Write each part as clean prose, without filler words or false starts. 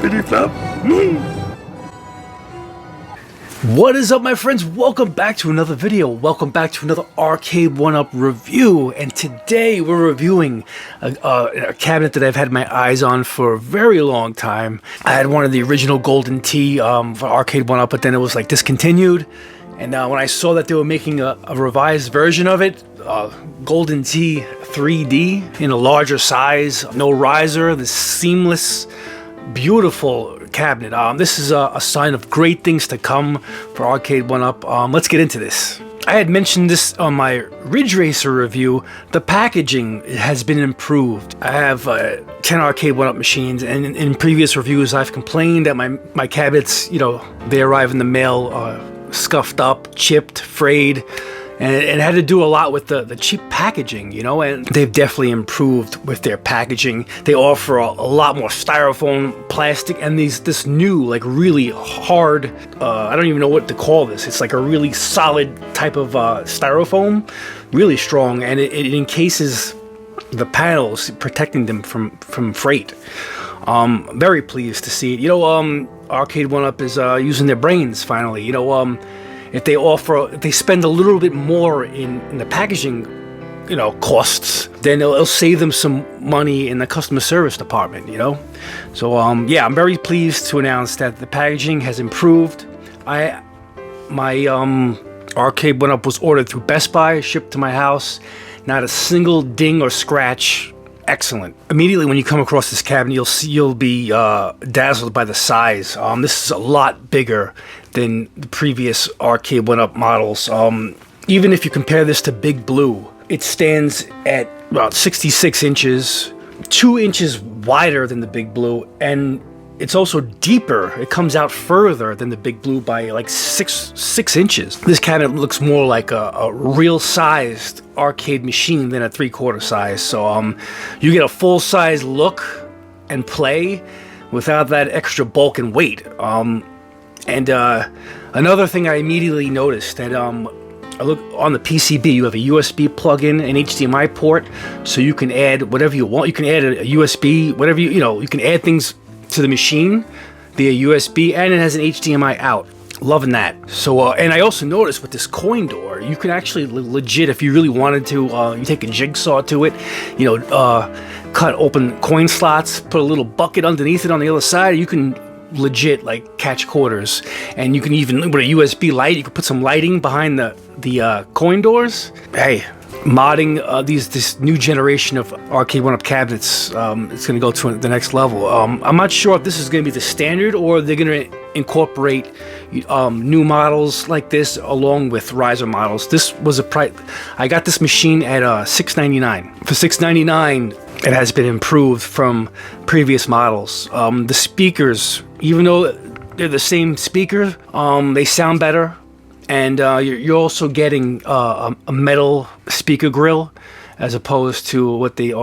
Flippity flop. What is up, my friends? Welcome back to another video. Welcome back to another Arcade1up review. And today we're reviewing a cabinet that I've had my eyes on for a very long time. I had one of the original Golden Tee for Arcade1up, but then it was like discontinued. And when I saw that they were making a revised version of it, Golden Tee 3D in a larger size, no riser, this seamless, beautiful cabinet. This is a sign of great things to come for Arcade1up. Let's get into this. I had mentioned this on my Ridge Racer review. The packaging has been improved. I have 10 Arcade1up machines, and in previous reviews I've complained that my cabinets, you know, they arrive in the mail scuffed up, chipped, frayed, and it had to do a lot with the cheap packaging, you know, and they've definitely improved with their packaging. They offer a lot more styrofoam, plastic, and this new, like, really hard, I don't even know what to call this. It's like a really solid type of styrofoam, really strong, and it encases the panels, protecting them from freight. Very pleased to see it. You know, Arcade1up is using their brains finally. You know, if they spend a little bit more in the packaging, you know, costs, then it'll save them some money in the customer service department, you know. So yeah, I'm very pleased to announce that the packaging has improved. My Arcade1up was ordered through Best Buy, shipped to my house. Not a single ding or scratch. Excellent. Immediately when you come across this cabinet, you'll be dazzled by the size. This is a lot bigger than the previous Arcade1up models. Even if you compare this to Big Blue, it stands at about 66 inches, 2 inches wider than the Big Blue, and it's also deeper. It comes out further than the Big Blue by like six inches. This cabinet looks more like a real-sized arcade machine than a 3/4 size. So you get a full-size look and play without that extra bulk and weight. And another thing I immediately noticed that I look on the PCB, you have a USB plug-in, an HDMI port, so you can add whatever you want. You can add a USB, whatever you know. You can add things to the machine via USB, and it has an HDMI out. Loving that. So and I also noticed with this coin door, you can actually legit, if you really wanted to, you take a jigsaw to it, you know, cut open coin slots, put a little bucket underneath it on the other side. You can legit like catch quarters, and you can even with a USB light, you can put some lighting behind the coin doors. Hey, modding this new generation of Arcade1up cabinets, it's going to go to the next level. I'm not sure if this is going to be the standard or they're going to incorporate new models like this along with riser models. This was a price. I got this machine at $6.99. For $6.99, it has been improved from previous models. The speakers, even though they're the same speaker, they sound better. And you're also getting a metal speaker grill, as opposed to what they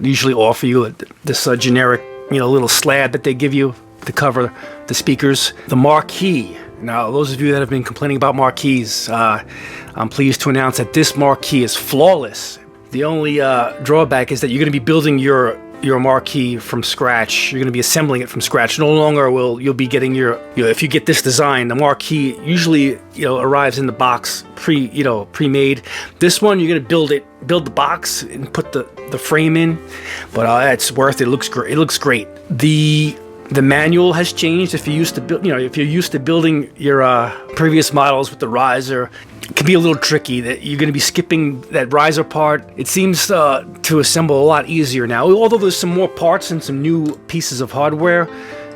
usually offer you, this generic little slab that they give you to cover the speakers. The marquee. Now, those of you that have been complaining about marquees, I'm pleased to announce that this marquee is flawless. The only drawback is that you're going to be building your marquee from scratch. You're going to be assembling it from scratch. No longer you'll be getting if you get this design, the marquee usually arrives in the box pre-made. This one you're going to build the box and put the frame in, but it's worth it. It looks great. It looks great. The manual has changed. If you're used to building your previous models with the riser, it can be a little tricky. That you're going to be skipping that riser part. It seems to assemble a lot easier now. Although there's some more parts and some new pieces of hardware,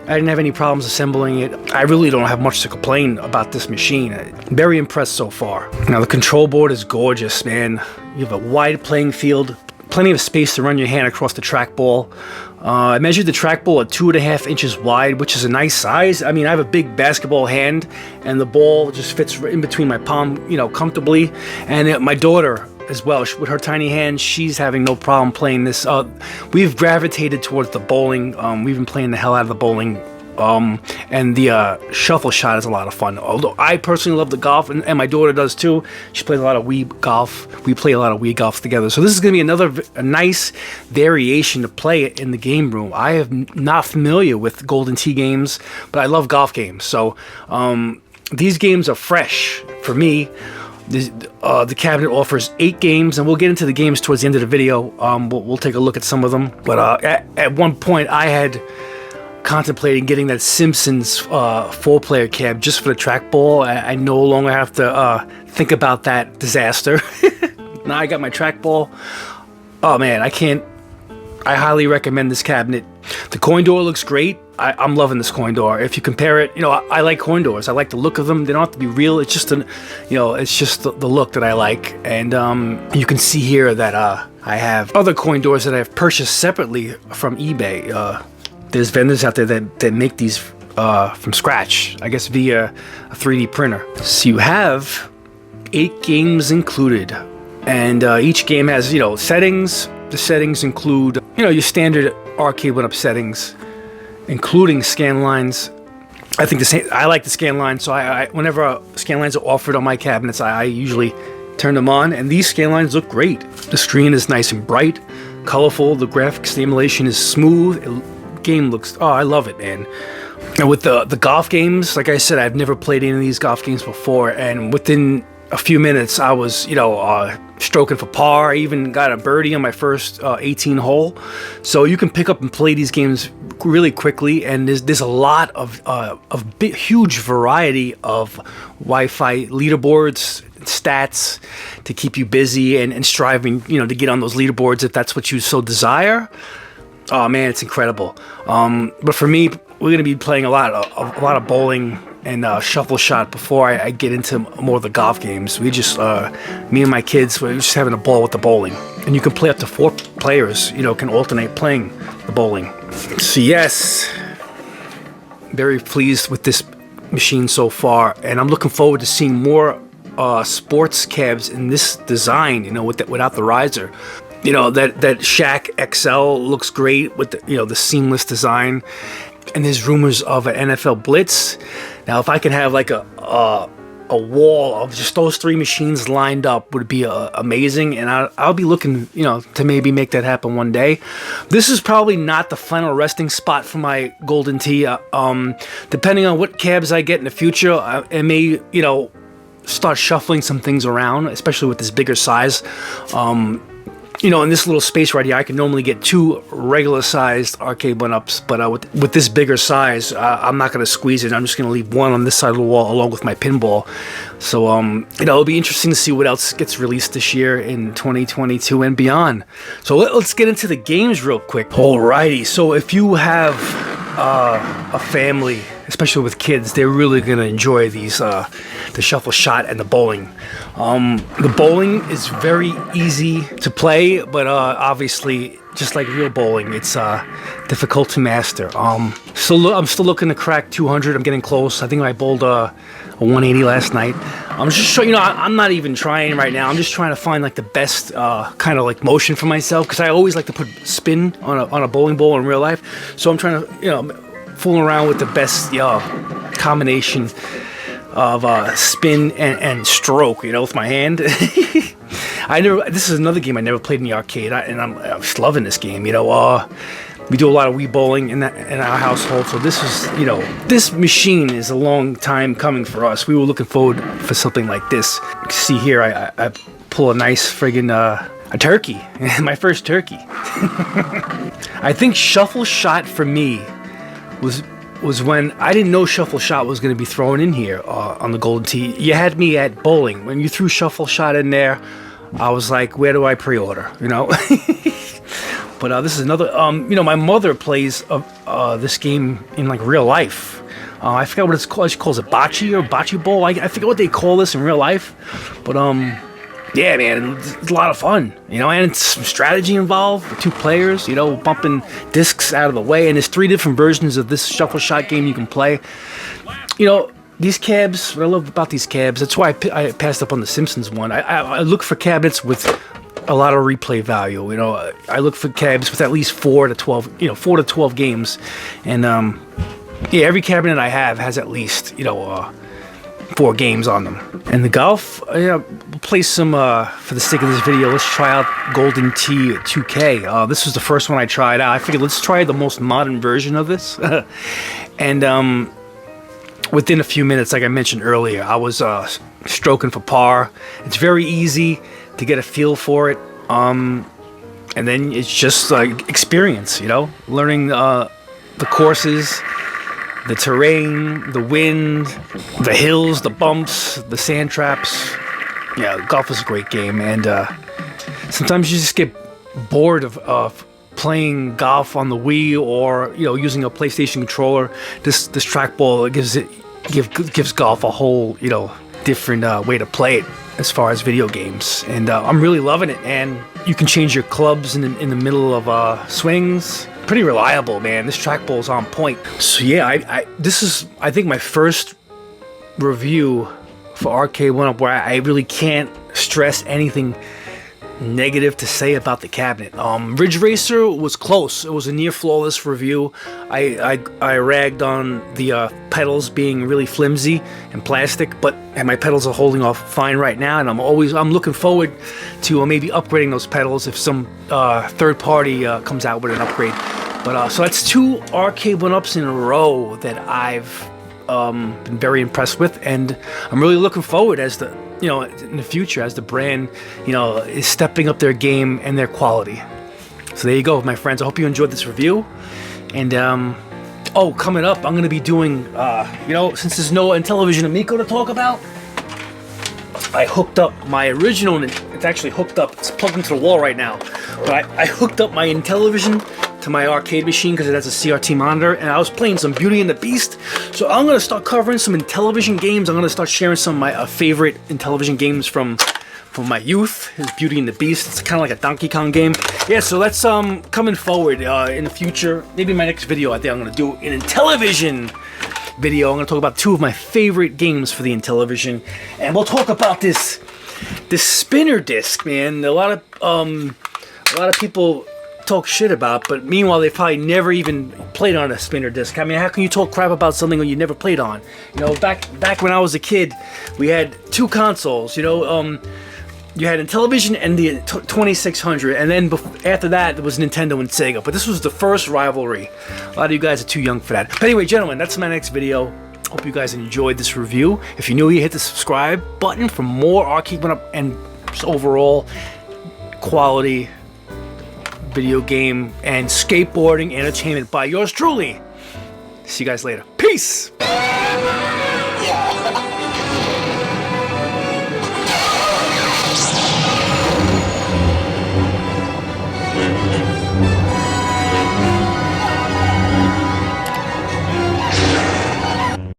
I didn't have any problems assembling it. I really don't have much to complain about this machine. I'm very impressed so far. Now the control board is gorgeous, man. You have a wide playing field, plenty of space to run your hand across the trackball. I measured the trackball at 2.5 inches wide, which is a nice size. I mean, I have a big basketball hand, and the ball just fits in between my palm, comfortably. And my daughter as well, with her tiny hand, she's having no problem playing this. We've gravitated towards the bowling. We've been playing the hell out of the bowling And the shuffle shot is a lot of fun. Although I personally love the golf, and my daughter does too. She plays a lot of Wii golf. We play a lot of Wii golf together. So this is going to be a nice variation to play in the game room. I am not familiar with Golden Tee games, but I love golf games. So these games are fresh for me. The cabinet offers 8 games, and we'll get into the games towards the end of the video. We'll take a look at some of them. But at one point, I had contemplating getting that Simpsons 4-player cab just for the trackball. I no longer have to think about that disaster. Now I got my trackball. Oh man, I highly recommend this cabinet. The coin door looks great. I'm loving this coin door. If you compare it, I like coin doors. I like the look of them. They don't have to be real. It's just it's just the look that I like. And you can see here that I have other coin doors that I've purchased separately from eBay. There's vendors out there that make these from scratch, I guess via a 3D printer. So you have 8 games included, and each game has settings. The settings include your standard Arcade1up settings, including scan lines. I like the scan lines, so whenever scan lines are offered on my cabinets, I usually turn them on, and these scan lines look great. The screen is nice and bright, colorful. The graphics stimulation is smooth. Game looks, I love it, man. And with the golf games, like I said, I've never played any of these golf games before, and within a few minutes I was stroking for par. I even got a birdie on my first 18 hole. So you can pick up and play these games really quickly, and there's a lot of huge variety of Wi-Fi leaderboards, stats to keep you busy and striving to get on those leaderboards if that's what you so desire. Oh man, it's incredible. But for me, we're gonna be playing a lot of bowling and shuffle shot before I get into more of the golf games. We just, me and my kids, we're just having a ball with the bowling. And you can play up to 4 players, can alternate playing the bowling. So yes, very pleased with this machine so far, and I'm looking forward to seeing more sports cabs in this design, without the riser. That Shaq XL looks great with the seamless design, and there's rumors of an NFL Blitz. Now, if I could have like a wall of just those 3 machines lined up, would be amazing, and I'll be looking, to maybe make that happen one day. This is probably not the final resting spot for my Golden Tee. Depending on what cabs I get in the future, I may, start shuffling some things around, especially with this bigger size. In this little space right here, I can normally get 2 regular-sized Arcade1ups, but with this bigger size, I'm not going to squeeze it. I'm just going to leave one on this side of the wall along with my pinball. So, it'll be interesting to see what else gets released this year in 2022 and beyond. So let's get into the games real quick. Alrighty, so if you have a family, especially with kids, they're really going to enjoy these, the shuffle shot and the bowling. The bowling is very easy to play, but obviously, just like real bowling, it's difficult to master. I'm still looking to crack 200. I'm getting close. I think I bowled a 180 last night. I'm just showing, I'm not even trying right now. I'm just trying to find like the best kind of like motion for myself, because I always like to put spin on a bowling ball in real life. So I'm trying to, fooling around with the best combination of spin and stroke, with my hand. This is another game I never played in the arcade, and I'm just loving this game. We do a lot of Wii bowling in our household, so this is, this machine is a long time coming for us. We were looking forward for something like this. You can see here, I pull a nice friggin' a turkey, my first turkey. I think shuffle shot for me was when I didn't know shuffle shot was going to be thrown in here on the Golden Tee. You had me at bowling. When you threw shuffle shot in there, I was like, where do I pre-order? But this is another, my mother plays this game in like real life. I forgot what it's called. She calls it bocce or bocce ball. I forget what they call this in real life. But yeah, man, it's a lot of fun, and it's some strategy involved with 2 players, bumping discs out of the way. And there's 3 different versions of this shuffle shot game you can play. These cabs, what I love about these cabs, that's why I passed up on the Simpsons one. I look for cabinets with a lot of replay value. I look for cabs with at least 4 to 12 games. And Yeah, every cabinet I have has at least, you know, 4 games on them. And the golf, we'll play some, for the sake of this video, let's try out Golden Tee 2K. This was the first one I tried out. I figured let's try the most modern version of this. And within a few minutes, like I mentioned earlier, I was stroking for par. It's very easy to get a feel for it. And then it's just like experience, you know, learning the courses, the terrain, the wind, the hills, the bumps, the sand traps. Yeah, golf is a great game, and sometimes you just get bored of playing golf on the Wii or, you know, using a PlayStation controller. This trackball gives golf a whole, you know, different way to play it as far as video games, and I'm really loving it. And you can change your clubs in the middle of swings. Pretty reliable, man. This trackball is on point. So yeah, this is, I think, my first review for Arcade1up where I really can't stress anything negative to say about the cabinet. Ridge Racer was close. It was a near flawless review. I ragged on the pedals being really flimsy and plastic, and my pedals are holding off fine right now, and I'm looking forward to maybe upgrading those pedals if some third party comes out with an upgrade. But so that's 2 Arcade1ups in a row that I've been very impressed with, and I'm really looking forward as the, you know, in the future as the brand, you know, is stepping up their game and their quality. So there you go, my friends. I hope you enjoyed this review. And oh, coming up, I'm gonna be doing, you know, since there's no Intellivision Amico to talk about, I hooked up my original. It's actually hooked up. It's plugged into the wall right now. But I hooked up my Intellivision to my arcade machine because it has a CRT monitor, and I was playing some Beauty and the Beast. So I'm gonna start covering some Intellivision games. I'm gonna start sharing some of my favorite Intellivision games from my youth. Is Beauty and the Beast. It's kind of like a Donkey Kong game. Yeah, so that's coming forward in the future. Maybe my next video, I think I'm gonna do an Intellivision video. I'm gonna talk about 2 of my favorite games for the Intellivision, and we'll talk about this spinner disc, man. A lot of people talk shit about, but meanwhile they probably never even played on a spinner disc. I mean, how can you talk crap about something when you never played on? You know, back when I was a kid, we had 2 consoles. You know, you had Intellivision and the 2600, and then after that it was Nintendo and Sega. But this was the first rivalry. A lot of you guys are too young for that. But anyway, gentlemen, that's my next video. Hope you guys enjoyed this review. If you're new here, hit the subscribe button for more Arcade1up and just overall quality video game and skateboarding entertainment by yours truly. See you guys later. Peace!